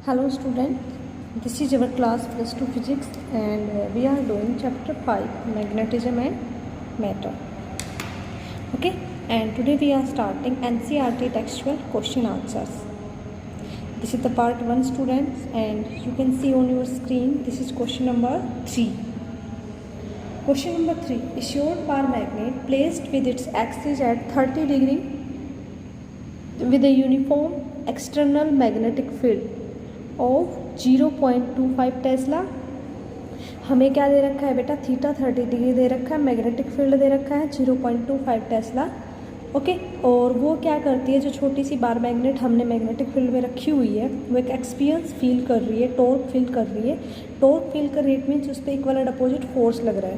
Hello student, this is our class plus 2 physics and we are doing chapter 5 magnetism and matter. Okay, and today we are starting NCERT textual question answers. This is the part 1 students and you can see on your screen this is question number 3. Question number 3, a short bar magnet placed with its axis at 30 degree with a uniform external magnetic field of 0.25 Tesla. हमें क्या दे रखा है बेटा, theta 30 degree दे रखा है, magnetic field दे रखा है 0.25 Tesla. Okay, और वो क्या करती है, जो छोटी सी बार मैग्नेट हमने मैग्नेटिक फील्ड में रखी हुई है वो एक एक्सपीरियंस फील कर रही है, टॉर्क फील कर रही है. टॉर्क फील कर रही है मीन्स उस पर इक्वल एंड अपोजिट फोर्स लग रहा है.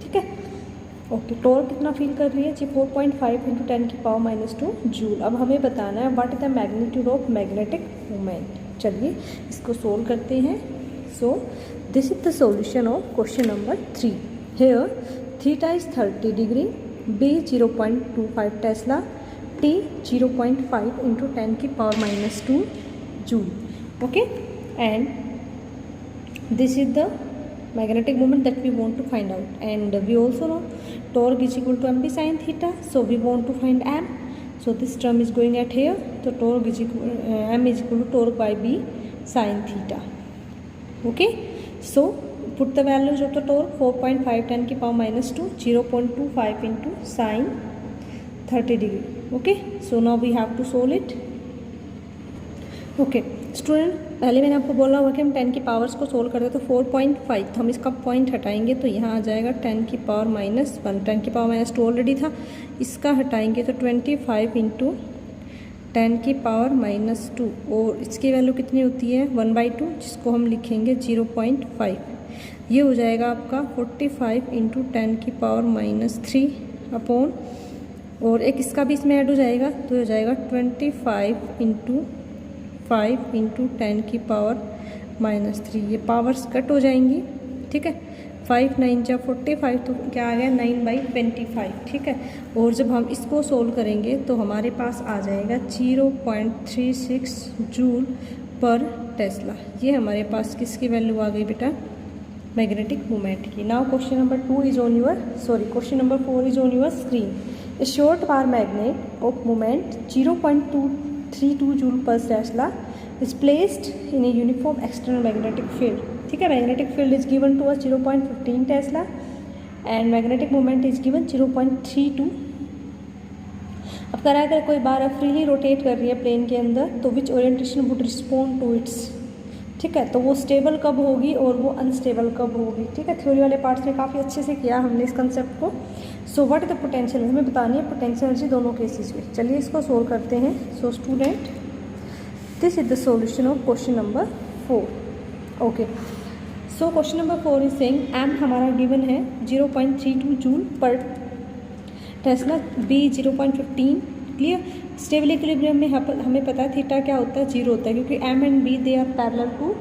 ठीक है, ओके. टॉर्क कितना फील कर रही है जी, 4.5 × 10⁻⁻2 जूल. अब हमें बताना है what is the magnitude of magnetic moment. चलिए इसको सोल्व करते हैं. So this is the solution of question number 3. Here theta is 30 degree, B 0.25 tesla, T 0.5 × 10⁻⁻2 joule. Okay, and this is the magnetic moment that we want to find out, and we also know torque is equal to mb sin theta, so we want to find m. So this term is going at here, so torque is equal m is equal to torque by b sin theta. Okay, so put the values of the torque, 4.5 10⁻⁻2, 0.25 into sin 30 degree. Okay, so now we have to solve it. Okay student, पहले मैंने आपको बोला हुआ कि हम 10 की powers को solve करते तो 4.5, तो हम इसका पॉइंट हटाएंगे तो यहाँ आ जाएगा 10⁻⁻1. 10⁻⁻2 ऑलरेडी था, इसका हटाएंगे तो 25 × 10⁻⁻2, और इसकी वैल्यू कितनी होती है 1/2, जिसको हम लिखेंगे 0.5. ये हो जाएगा आपका 45 × 10⁻⁻3 अपॉन, और एक इसका भी इसमें ऐड हो जाएगा तो हो जाएगा 25 × 5 × 10⁻⁻3. ये पावर्स कट हो जाएंगी. ठीक है, 5 9 जा 45, तो क्या आ गया 9/25. ठीक है, और जब हम इसको सोल्व करेंगे तो हमारे पास आ जाएगा 0.36 जूल पर टेस्ला. ये हमारे पास किसकी वैल्यू आ गई बेटा, मैग्नेटिक मोमेंट की. Now question number 4 is on your screen. A short bar magnet of moment 0.232 joule per Tesla is placed in a uniform external magnetic field. ठीक है, magnetic field is given to us 0.15 Tesla and magnetic moment is given 0.32. अब करा अगर कोई बार freely rotate कर रही है plane के अंदर तो which orientation would respond to its. ठीक है, तो वो स्टेबल कब होगी और वो अनस्टेबल कब होगी. ठीक है, थ्योरी वाले पार्ट्स में काफ़ी अच्छे से किया हमने इस कंसेप्ट को. So what is the potential, हमें बतानी है पोटेंशियल एनर्जी दोनों केसेस में. चलिए इसको सोल्व करते हैं. So student, this is the solution of question number 4. okay, so question number 4 is saying m हमारा given है 0.32 joule per Tesla, b 0.15. Clear. Stable equilibrium में हमें पता है थीटा क्या होता है, 0 होता है, क्योंकि m and b they are parallel to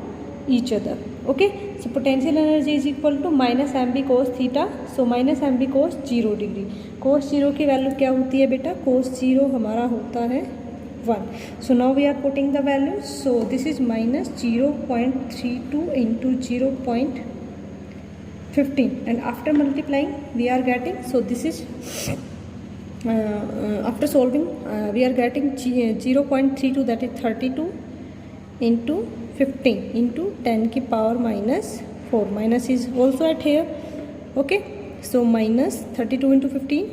each other. Okay, so potential energy is equal to -mb cos theta, so -mb cos 0 degree. cos 0 की वैल्यू क्या होती है बेटा, cos 0 हमारा होता है 1. So now we are putting the values. So this is -0.32 into 0.15, and after multiplying we are getting, so this is after solving we are getting 0.32, that is 32 into 15 into 10⁻⁻4. minus is also at here. okay, so -32 into 15.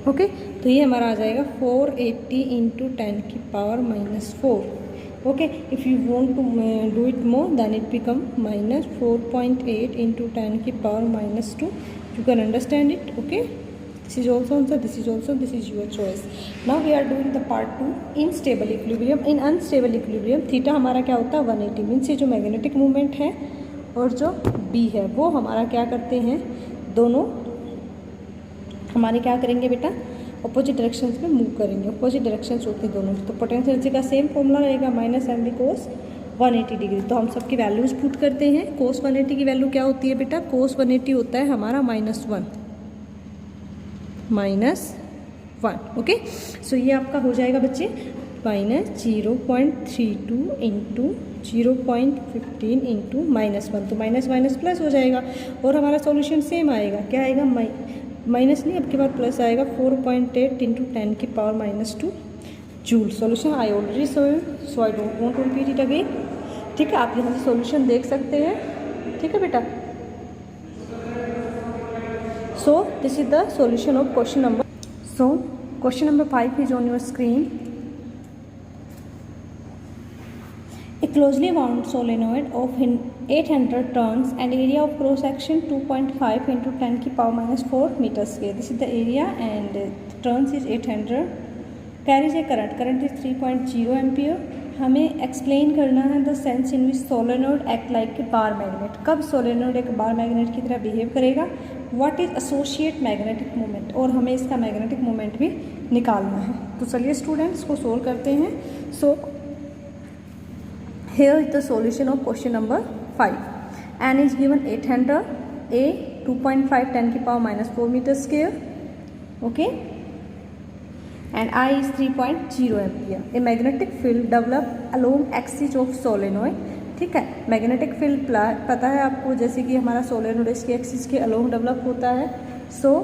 Okay, तो ये हमारा आ जाएगा 480 × 10⁻⁻4. Okay, if you want to do it more then it become -4.8 × 10⁻⁻2. You can understand it. Okay, this is also answer, this is also, this is your choice. Now we are doing the part 2 in stable equilibrium. In unstable equilibrium theta हमारा क्या होता है 180. Means ये जो magnetic movement है और जो B है वो हमारा क्या करते हैं, दोनों हमारे क्या करेंगे बेटा, अपोजिट डायरेक्शंस में मूव करेंगे. अपोजिट डायरेक्शंस होती है दोनों. तो पोटेंशियल एनर्जी का सेम फॉर्मूला रहेगा -mb cos 180 डिग्री. तो हम सबकी वैल्यूज पुट करते हैं. cos 180 की वैल्यू क्या होती है बेटा, cos 180 होता है हमारा -1. ओके, सो ये आपका हो जाएगा बच्चे माइनस 0.32 इंटू 0.15 इंटू -1, तो माइनस माइनस प्लस हो जाएगा और हमारा सॉल्यूशन सेम आएगा। क्या आएगा? माइनस नहीं, अब के बाद प्लस आएगा। 4.8 into 10⁻⁻2 joule. Solution I already so I don't want to repeat it again. ठीक है, आप यहाँ से सॉल्यूशन देख सकते हैं। ठीक है बेटा, so this is the solution of question number. So question number 5 is on your screen. A closely wound solenoid of 800 turns and area of cross section 2.5 into 10⁻⁻4 meters square. This is the area and turns is 800. Carries a current is 3.0 ampere. हमें explain करना है the sense in which solenoid act like a bar magnet. कब solenoid एक bar magnet की तरह behave करेगा? What is associate magnetic moment, और हमें इसका मैग्नेटिक मोमेंट भी निकालना है। तो चलिए स्टूडेंट्स को सोल्व करते हैं। So here is the solution of question number 5। N is given 800, A 2.5 10⁻⁻4 metre square, okay, and I is 3.0 ampere. A magnetic field develop along axis of solenoid. ठीक है, मैग्नेटिक फील्ड पता है आपको, जैसे कि हमारा सोलेनोइड इसके एक्सिस के अलोंग डेवलप होता है। So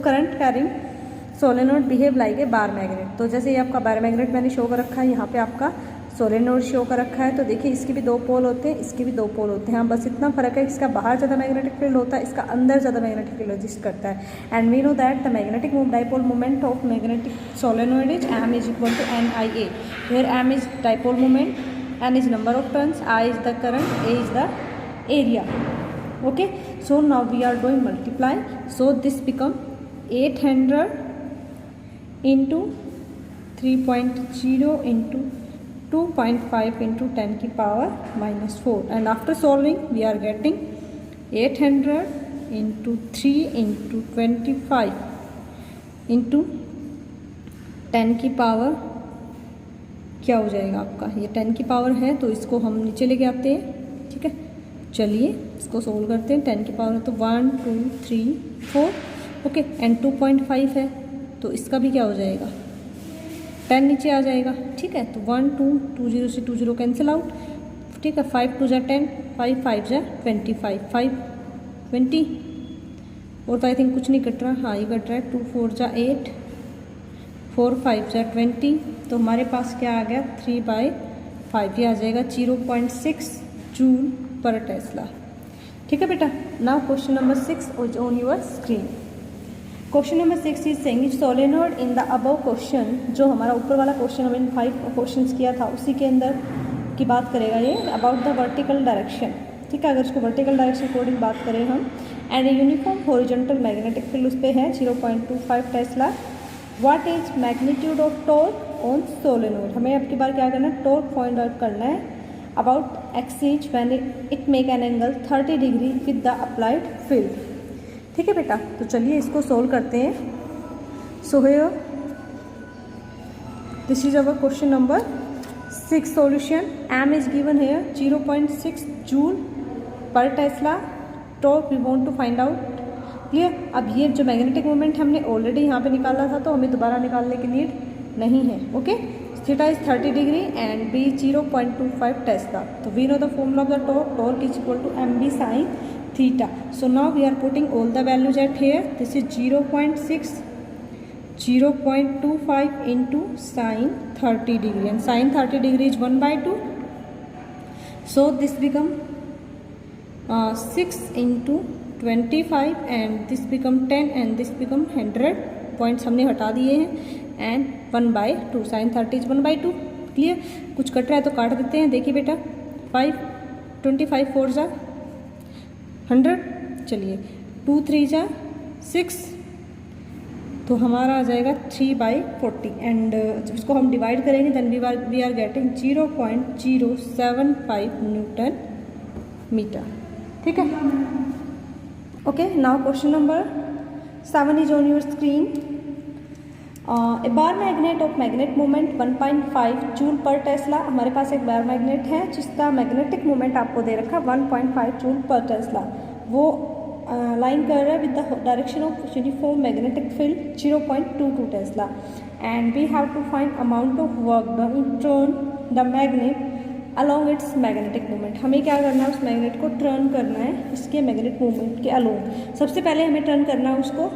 current carrying solenoid behave like a bar magnet. तो जैसे ये आपका बार मैग्नेट मैंने शो कर रखा है, यहाँ पे आपका सोलेनोइड शो कर रखा है। तो देखिए इसके भी 2 पोल होते हैं, इसके भी 2 पोल होते हैं। हाँ, बस इतना फर्क है, इसका बाहर ज़्यादा मैग्नेटिक फील्ड होता है, इसका अंदर ज़्यादा मैग्नेटिक फील्ड एग्जिस्ट करता है। And we know that the magnetic dipole moment of magnetic solenoid is m is equal to NIA, where m is dipole moment, n is number of turns, I is the current, A is the area. Okay, so now we are doing multiply. So this become 800 into 3.0 into 2.5 into 10⁻⁻4, and after solving we are getting 800 into 3 into 25 into 10 की power क्या हो जाएगा आपका? ये 10 की power है, तो इसको हम नीचे लेके आते हैं। ठीक है, चलिए इसको सोल्व करते हैं। 10 की पावर है तो 1 2 3 4, ओके, एंड 2.5 है तो इसका भी क्या हो जाएगा? 10 नीचे आ जाएगा। ठीक है, तो 1 2 2 0 से 2 0 कैंसिल आउट। ठीक है, 5 2 जा 10, 5 5 जा 25, 5 20, और तो आई थिंक कुछ नहीं कट रहा। हाँ, ये कट रहा है। 2 4 जा 8, 4 5 जा 20, तो हमारे पास क्या आ गया? 3/5, ये आ जाएगा 0.6 जूल पर टेस्ला। ठीक है बेटा, now question number 6 is on your screen. Question number 6 is saying solenoid in the above question, जो हमारा ऊपर वाला क्वेश्चन हमने 5 क्वेश्चंस किया था उसी के अंदर की बात करेगा ये, अबाउट द वर्टिकल डायरेक्शन। ठीक है, अगर इसको वर्टिकल डायरेक्शन अकॉर्डिंग बात करें हम, and uniform horizontal magnetic field उस पर है 0.25 Tesla. What is magnitude of torque on solenoid? हमें अब की बार क्या करना है? टॉर्क फाइंड आउट करना है about axis when it make an angle 30 degree with the applied field. ठीक है बेटा, तो चलिए इसको सोल्व करते हैं। So here this is our question number 6 solution. m is given here 0.6 joule per tesla. Torque we want to find out. Clear? अब ये जो मैग्नेटिक मोमेंट हमने ऑलरेडी यहाँ पे निकाला था, तो हमें दोबारा निकालने की नीड नहीं है। Okay, theta is 30 degree and b 0.25 tesla. तो we know the formula of the torque, torque is equal to mb sine theta. So now we are putting all the values at here. This is 0.6, 0.25 into sine 30 degree, and sine 30 degree is 1/2. So this become 6 into 25 and this become 10 and this become 100. Points हमने हटा दिए हैं and 1/2, sign 30 is 1/2। Clear? कुछ cut रहा है तो काट देते हैं। देखिए बेटा, 5 25 4 जा 100, चलिए 2 3 जा 6, तो हमारा आ जाएगा 3/40 एंड जब इसको हम डिवाइड करेंगे then we are getting 0.075 newton metre. ठीक है, okay. Now question number 7 is on your screen. A bar magnet of magnet moment 1.5 joule per tesla. हमारे पास एक बार मैग्नेट है जिसका मैग्नेटिक मोमेंट आपको दे रखा 1.5 जूल पर टेस्ला। वो लाइन कर रहा है with the direction of uniform magnetic field 0.22 tesla and we have to find amount of work done in turn the magnet along its magnetic movement. हमें क्या करना है, उस मैग्नेट को टर्न करना है इसके मैग्नेटिक मूवमेंट के अलॉन्ग। सबसे पहले हमें टर्न करना है उसको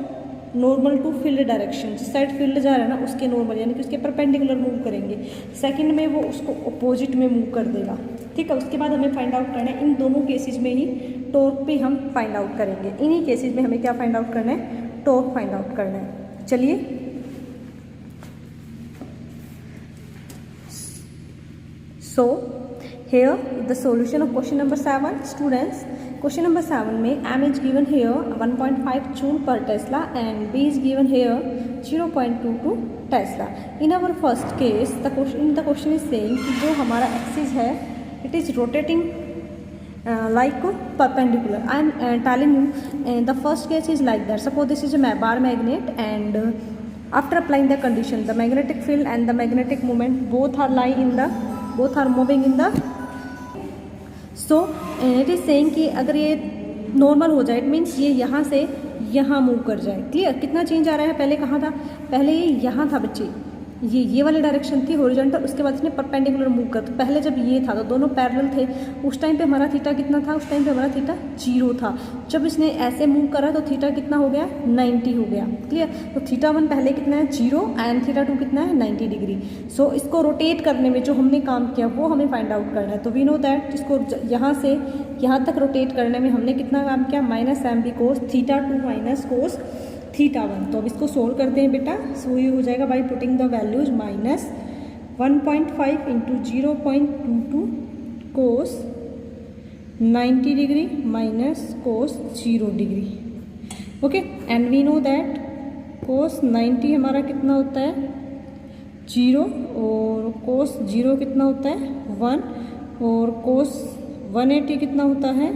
नॉर्मल टू फील्ड डायरेक्शन, जिस साइड फील्ड जा रहा है ना उसके नॉर्मल यानी कि उसके परपेंडिकुलर मूव करेंगे। सेकंड में वो उसको अपोजिट में मूव कर देगा, ठीक है। उसके बाद हमें फाइंड आउट करना है इन दोनों केसेस में ही टॉर्क पे हम फाइंड आउट करेंगे। इन्हीं केसेस में हमें क्या फाइंड आउट करना है, टॉर्क फाइंड आउट करना है। चलिए so here the solution of question number 7 students. Question number 7 में m is given here 1.5 joule per Tesla and b is given here 0.22 Tesla. In our first case the question is saying कि जो हमारा axis है it is rotating like perpendicular. I am telling you the first case is like that. Suppose this is a bar magnet and after applying the condition the magnetic field and the magnetic moment both are moving in the so it is saying कि अगर ये normal हो जाए it means ये यहाँ से यहाँ move कर जाए। क्लियर, कितना चेंज आ रहा है, पहले कहाँ था, पहले ये यहाँ था बच्चे, ये वाली डायरेक्शन थी हॉरिजॉन्टल, उसके बाद इसने परपेंडिकुलर मूव कर। तो पहले जब ये था तो दोनों पैरेलल थे, उस टाइम पे हमारा थीटा कितना था, उस टाइम पे हमारा थीटा 0 था। जब इसने ऐसे मूव करा तो थीटा कितना हो गया, 90 हो गया। क्लियर, तो थीटा 1 पहले कितना है 0 एंड थीटा 2 कितना है 90 डिग्री। सो इसको रोटेट करने में जो हमने काम किया वो हमें फाइंड आउट करना है। तो वी नो दैट इसको यहाँ से यहाँ तक रोटेट करने में हमने कितना काम किया, -mb cos theta 2 minus cos theta 1। तो अब इसको सोल्व करते हैं बेटा। सो ये हो जाएगा by putting the values -1.5 into 0.22 cos 90 degree minus cos 0 degree. Okay, and we know that cos 90 हमारा कितना होता है 0 और कोस 0 कितना होता है 1 और कोस 180 कितना होता है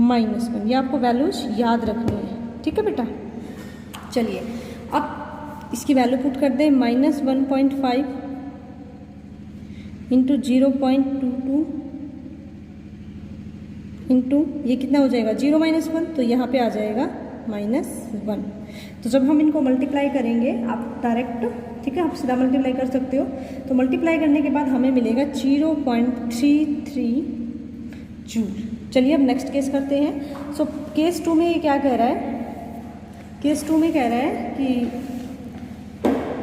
-1। ये आपको वैल्यूज याद रखनी है, ठीक है बेटा। चलिए अब इसकी वैल्यू पुट कर दें, -1.5 इंटू 0.22 इंटू ये कितना हो जाएगा 0 - 1, तो यहाँ पे आ जाएगा -1। तो जब हम इनको मल्टीप्लाई करेंगे आप डायरेक्ट, ठीक है, आप सीधा मल्टीप्लाई कर सकते हो। तो मल्टीप्लाई करने के बाद हमें मिलेगा 0.33 जूल। चलिए अब नेक्स्ट केस करते हैं। सो केस 2 में ये क्या कह रहा है, केस 2 में कह रहा है कि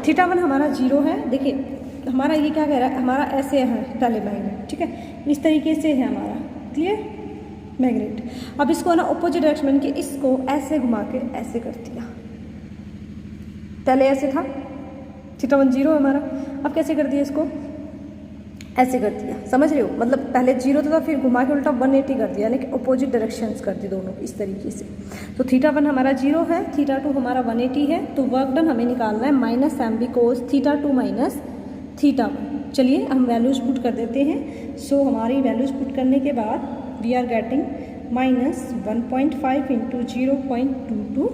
थीटा 1 हमारा 0 है। देखिए हमारा ये क्या कह रहा है, हमारा ऐसे है पहले मैग्नेट, ठीक है, इस तरीके से है हमारा, क्लियर, मैग्नेट। अब इसको ना अपोजिट डायरेक्शन में कि इसको ऐसे घुमा के ऐसे कर दिया। पहले ऐसे था, थीटा 1 0 है हमारा, अब कैसे कर दिया, इसको ऐसे कर दिया। समझ रहे हो, मतलब पहले 0 था फिर घुमा के उल्टा 180 कर दिया, यानी कि अपोजिट डायरेक्शंस कर दी दोनों इस तरीके से। तो थीटा 1 हमारा 0 है, थीटा 2 हमारा 180 है। तो वर्क डन हमें निकालना है -mb cos theta 2 minus theta 1। चलिए हम वैल्यूज पुट कर देते हैं। सो हमारी वैल्यूज पुट करने के बाद we are getting -1.5 into 0.22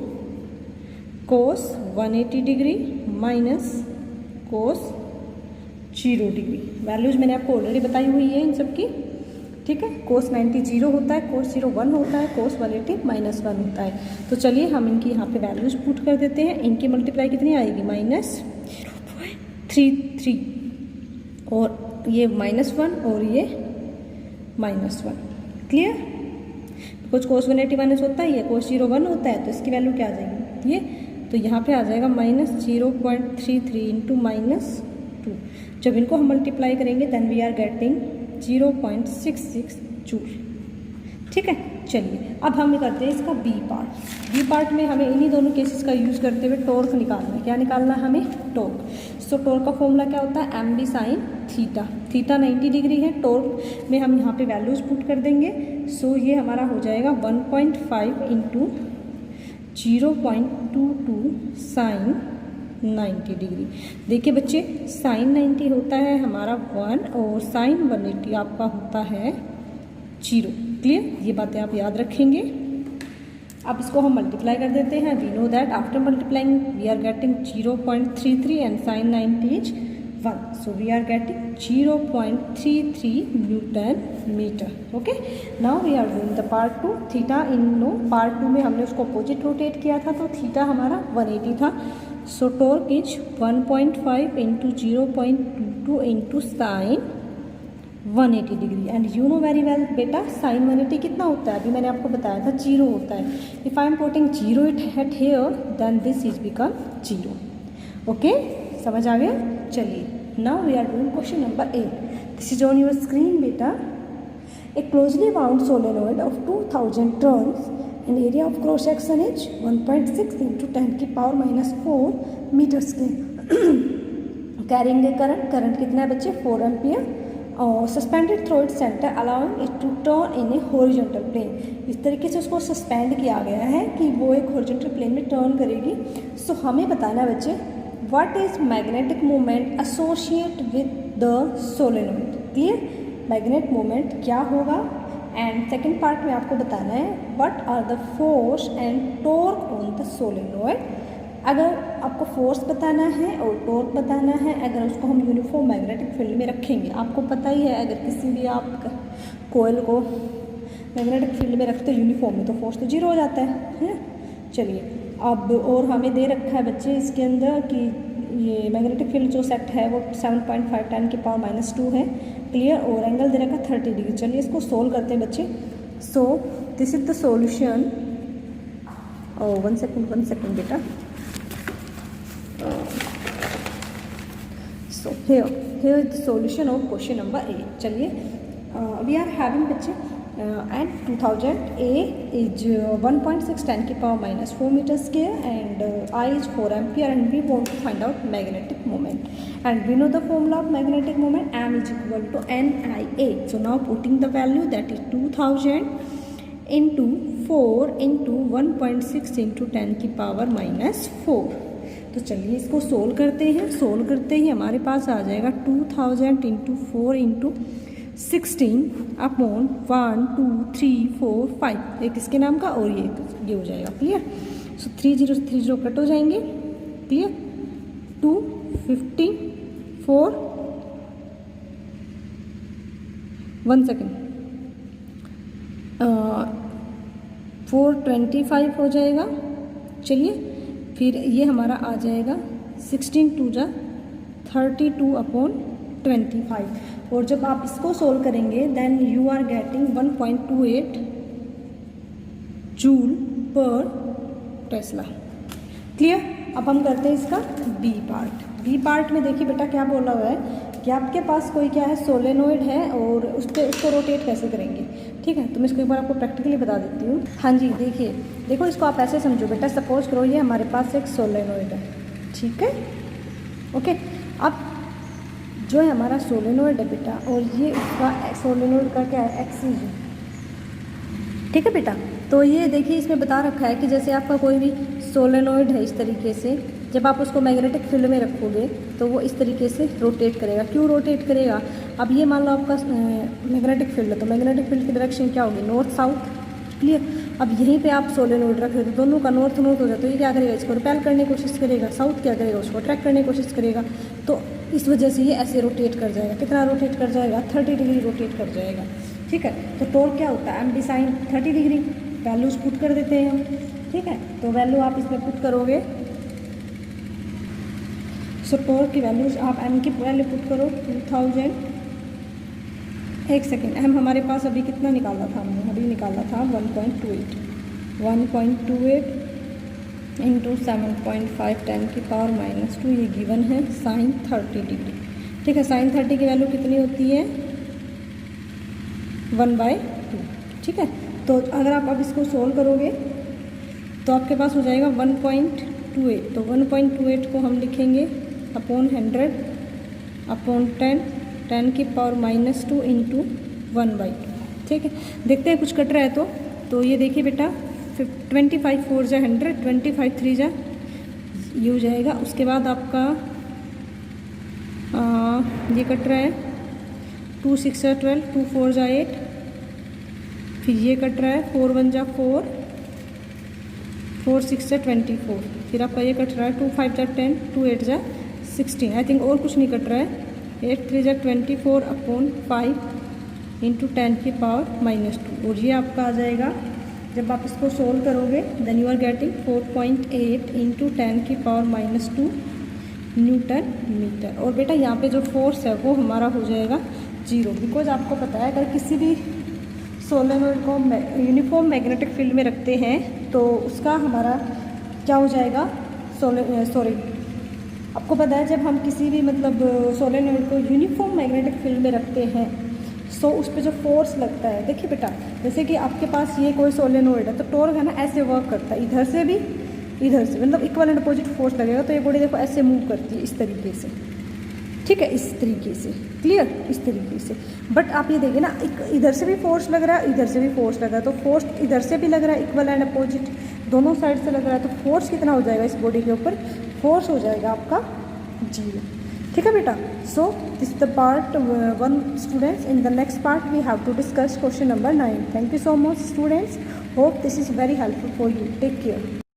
cos 180 degree minus cos 0 degree. Values मैंने आपको ऑलरेडी बताई हुई है इन सब की, ठीक है। कोस 90 0 होता है, कोस 0 1 होता है, कोस 180 -1 होता है। तो चलिए हम इनकी यहाँ पे वैल्यूज पुट कर देते हैं। इनकी मल्टीप्लाई कितनी आएगी -0.33 और ये -1 और ये -1। क्लियर, कुछ कोस 180 माइनस होता है, ये कोस 0 1 होता है, तो इसकी वैल्यू क्या आ जाएगी ये, तो यहाँ पे आ जाएगा -0.33 इंटू -2। जब इनको हम मल्टीप्लाई करेंगे then we are getting 0.66 joule, ठीक है। चलिए अब हम करते हैं इसका बी पार्ट। बी पार्ट में हमें इन्हीं दोनों केसेस का यूज़ करते हुए टॉर्क निकालना है। क्या निकालना है हमें, टॉर्क। सो टॉर्क का फॉर्मूला क्या होता है, mb sin theta. Theta 90 degree है, टॉर्क में हम यहाँ पे वैल्यूज पुट कर देंगे। सो ये हमारा हो जाएगा 1.5 इंटू 0.22 साइन 90 डिग्री। देखिए बच्चे साइन 90 होता है हमारा 1 और साइन 180 आपका होता है 0। क्लियर, ये बातें आप याद रखेंगे। अब इसको हम मल्टीप्लाई कर देते हैं। We know that after multiplying we are getting 0.33 and sine 90 is 1. So we are getting 0.33 Newton meter. Okay. Now we are doing the part 2. Theta in part 2 में हमने उसको अपोजिट रोटेट किया था, तो थीटा हमारा 180 था. सो torque is 1.5 into 0.22 into sine 180 degree. And you know very well बेटा sign 180 कितना होता है, अभी मैंने आपको बताया था 0 होता है. If I am putting 0 at here then this is become 0. Okay, समझ आ गया. चलिए, now we are doing question number 8. This is on your screen बेटा. A closely bound solenoid of 2000 turns and area of cross section is 1.6 into 10 की power -4 metre square. Carrying a current कितना है बच्चे 4 ampere. और suspended through its centre allowing it to turn in a horizontal plane. इस तरीके से उसको suspend किया गया है कि वो एक हॉरिजॉन्टल प्लेन में टर्न करेगी. सो हमें बताना है बच्चे what is magnetic moment associate with the solenoid. Clear, magnet moment क्या होगा. एंड सेकेंड पार्ट में आपको बताना है what are the force and torque on the solenoid. अगर आपको फोर्स बताना है और टॉर्क बताना है, अगर उसको हम यूनिफॉर्म मैग्नेटिक फील्ड में रखेंगे, आपको पता ही है अगर किसी भी आप कोयल को मैग्नेटिक फील्ड में रखते हो यूनिफॉर्म में तो फोर्स तो 0 हो जाता है. चलिए, अब और हमें दे रखा है बच्चे इसके अंदर कि ये मैग्नेटिक फील्ड जो सेट है वो 7.5 10 की पावर -2 है. क्लियर, और एंगल दे रखा 30 डिग्री. चलिए इसको सोल्व करते हैं बच्चे. सो this is the solution. One second बेटा. सो here is the solution of question number 8. चलिए, we are having बच्चे and 2000 A is 1.6 10 की power -4 metre square and I is 4 ampere and we want to find out magnetic moment and we know the formula of magnetic moment M is equal to NIA. So now putting the value that is 2000 into 4 into 1.6 into 10 की power -4. तो चलिए इसको solve करते हैं. Solve करते ही हमारे पास आ जाएगा 2000 into 4 into 16 upon 1 2 3 4 5 एक इसके नाम का और ये हो जाएगा. क्लियर. सो 30 कट हो जाएंगे. क्लियर. 254 1 सेकेंड 425 हो जाएगा. चलिए फिर ये हमारा आ जाएगा 16 2 जा 32 अपॉन 25. और जब आप इसको सोल्व करेंगे then you are getting 1.28 joule per tesla. Clear. अब हम करते हैं इसका बी पार्ट. बी पार्ट में देखिए बेटा क्या बोला हुआ है कि आपके पास कोई क्या है सोलेनोइड है और उस पर उसको रोटेट कैसे करेंगे. ठीक है, तो मैं इसको एक बार आपको प्रैक्टिकली बता देती हूँ. हाँ जी, देखो इसको आप ऐसे समझो बेटा. सपोज करो ये हमारे पास एक सोलेनोइड है. ठीक है, ओके. अब जो है हमारा सोलेनोइड है बेटा और ये उसका सोलेनोइड का क्या है एक्सिस. ठीक है बेटा. तो ये देखिए इसमें बता रखा है कि जैसे आपका कोई भी सोलेनोइड है इस तरीके से, जब आप उसको मैग्नेटिक फील्ड में रखोगे तो वो इस तरीके से रोटेट करेगा. क्यों रोटेट करेगा. अब ये मान लो आपका मैग्नेटिक फील्ड है तो मैग्नेटिक फील्ड की डायरेक्शन क्या होगी नॉर्थ साउथ. क्लियर. अब यहीं पे आप सोलेनोइड रख रहे हो तो दोनों का नॉर्थ हो जाए तो ये क्या करेगा इसको रिपेल करने की कोशिश करेगा. साउथ क्या करेगा उसको अट्रैक्ट करने की कोशिश करेगा. तो इस वजह से ये ऐसे रोटेट कर जाएगा. कितना रोटेट कर जाएगा 30 डिग्री रोटेट कर जाएगा. ठीक है. तो टॉर्क क्या होता है M D sine 30 degree. Values put कर देते हैं हम. ठीक है, तो वैल्यू आप इसमें पुट करोगे. सो टॉर्क की वैल्यूज आप एम की वैल्यू पुट करो 2000. एक सेकेंड, एम हमारे पास अभी कितना निकाला था हमने. अभी निकाला था 1.28 इंटू 7.5 10 की पावर -2 ये गिवन है साइन 30 डिग्री. ठीक है, साइन 30 की वैल्यू कितनी होती है 1/2. ठीक है, तो अगर आप अब इसको सोल्व करोगे तो आपके पास हो जाएगा 1.28. तो 1.28 को हम लिखेंगे अपॉन 100 अपॉन 10 की पावर -2 इंटू 1/2. ठीक है, देखते हैं कुछ कट रहा है तो ये देखिए बेटा 25 4 जा 100 25 3 जा ये हो जाएगा. उसके बाद आपका ये कट रहा है 2 6 जा 12 2 4 जा 8. फिर ये कट रहा है 4 1 जा 4 4 6 जा 24. फिर आपका ये कट रहा है 2 5 जा 10 2 8 जा 16, आई थिंक और कुछ नहीं कट रहा है। 8 3 24/5 इंटू 10 की पावर -2, और ये आपका आ जाएगा जब आप इसको सोल्व करोगे then you are getting 4.8 into 10 की पावर -2 न्यूटन मीटर। और बेटा यहाँ पे जो फोर्स है वो हमारा हो जाएगा 0, बिकॉज आपको पता है अगर किसी भी सोलेनोइड को यूनिफॉर्म मैग्नेटिक फील्ड में रखते हैं तो उसका हमारा क्या हो जाएगा, सॉरी आपको पता है जब हम किसी भी मतलब सोलेनोइड को यूनिफॉर्म मैग्नेटिक फील्ड में रखते हैं सो उस पर जो फोर्स लगता है, देखिए बेटा जैसे कि आपके पास ये कोई सोलेनोइड है तो टॉर्क है ना ऐसे वर्क करता है, इधर से भी इधर से, मतलब इक्वल एंड अपोजिट फोर्स लगेगा तो ये बॉडी देखो ऐसे मूव करती है इस तरीके से, ठीक है, इस तरीके से, क्लियर, इस तरीके से। बट आप ये देखिए ना इधर से भी फोर्स लग रहा है, इधर से भी फोर्स लग रहा है, तो फोर्स इधर से भी लग रहा है इक्वल एंड अपोजिट, दोनों साइड से लग रहा है, तो फोर्स कितना हो जाएगा इस बॉडी के ऊपर, फोर्स हो जाएगा आपका 0, ठीक है बेटा। So this the part 1 students. In the next part we have to discuss question number 9। Thank you so much students, hope this is very helpful for you, take care.